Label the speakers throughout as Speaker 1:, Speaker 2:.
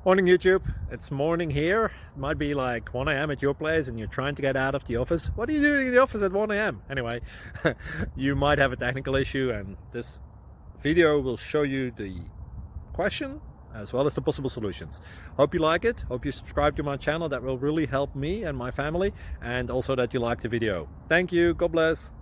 Speaker 1: Morning YouTube, it's morning here. It might be like 1 a.m. at your place and you're trying to get out of the office. What are you doing in the office at 1 a.m.? Anyway, you might have a technical issue and this video will show you the question as well as the possible solutions. Hope you like it, hope you subscribe to my channel. That will really help me and my family, and also that you like the video. Thank you, God bless.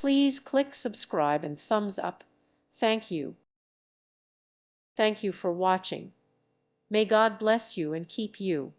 Speaker 2: Please click subscribe and thumbs up. Thank you. Thank you for watching. May God bless you and keep you.